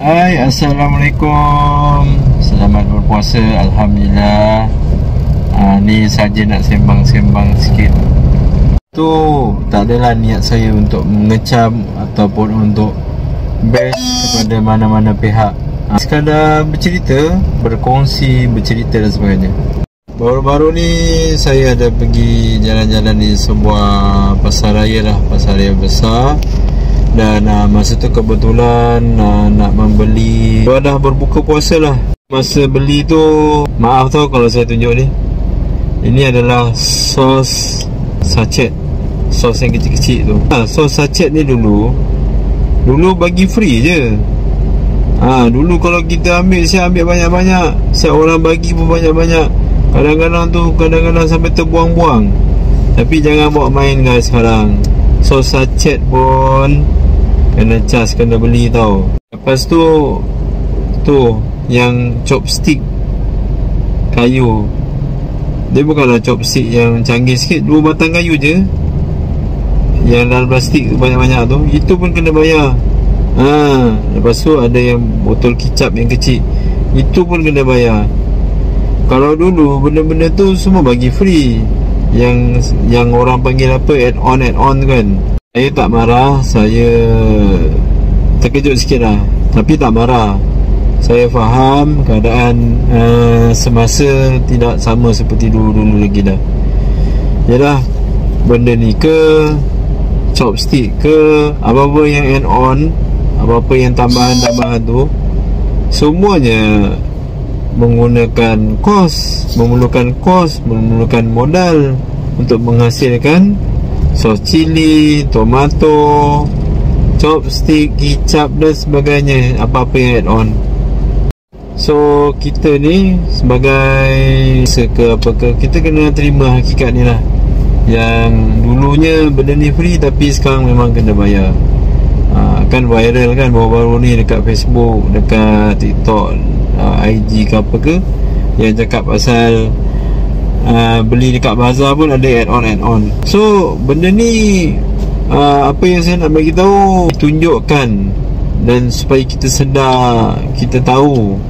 Hai, Assalamualaikum. Selamat berpuasa. Alhamdulillah. Ni saja nak sembang-sembang sikit. Tu tak adalah niat saya untuk mengecam ataupun untuk bash kepada mana-mana pihak. Sekadar bercerita, berkongsi, bercerita dan sebagainya. Baru-baru ni saya ada pergi jalan-jalan di sebuah pasar raya lah, pasar raya besar. Dan masa tu kebetulan nak membeli, dah berbuka puasa lah. Masa beli tu, maaf tau kalau saya tunjuk ni, ini adalah sos sachet, sos yang kecil-kecil tu. Sos sachet ni dulu bagi free je. Dulu kalau kita ambil, saya ambil banyak-banyak, saya orang bagi pun banyak-banyak. Kadang-kadang sampai terbuang-buang. Tapi jangan bawa main guys sekarang. Sos sachet pun kena cas, kena beli tau. Lepas tu yang chopstick kayu, dia bukanlah chopstick yang canggih sikit, 2 batang kayu je yang dalam plastik banyak-banyak tu, itu pun kena bayar. Lepas tu ada yang botol kicap yang kecil, itu pun kena bayar. Kalau dulu benda-benda tu semua bagi free, yang orang panggil apa, add-on kan. Saya tak marah, saya terkejut sikit lah, tapi tak marah. Saya faham keadaan semasa tidak sama seperti dulu lagi dah. Yalah, benda ni ke chopstick ke apa-apa yang add-on, apa-apa yang tambahan-tambahan tu, semuanya menggunakan memerlukan modal untuk menghasilkan sos cili, tomato, chopstick, kicap dan sebagainya, apa-apa yang add-on. So kita ni sebagai kita kena terima hakikat ni lah. Yang dulunya benda ni free, tapi sekarang memang kena bayar. Kan viral kan baru-baru ni dekat Facebook, dekat TikTok, IG ke apa ke, yang cakap pasal beli dekat bazar pun ada add-on. So benda ni apa yang saya nak bagi tahu, tunjukkan, dan supaya kita sedar, kita tahu,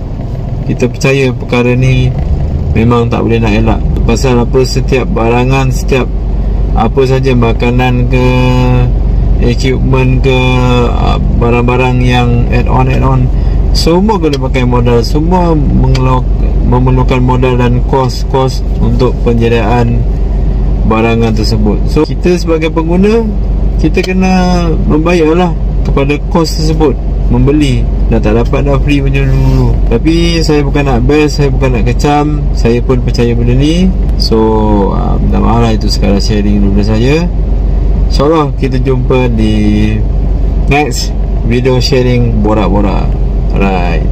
kita percaya perkara ni memang tak boleh nak elak. Pasal apa, setiap barangan, setiap apa saja, makanan ke, equipment ke, barang-barang yang add-on, semua kena pakai modal. Semua memerlukan modal dan kos untuk penyediaan barangan tersebut. So kita sebagai pengguna, kita kena membayarlah kepada kos tersebut, membeli. Dah tak dapat dah free macam dulu. Tapi saya bukan nak bash, saya bukan nak kecam, saya pun percaya benda ni. So minta maaf lah, itu sekadar sharing dulu saya. InsyaAllah kita jumpa di next video sharing borak-borak. Alright.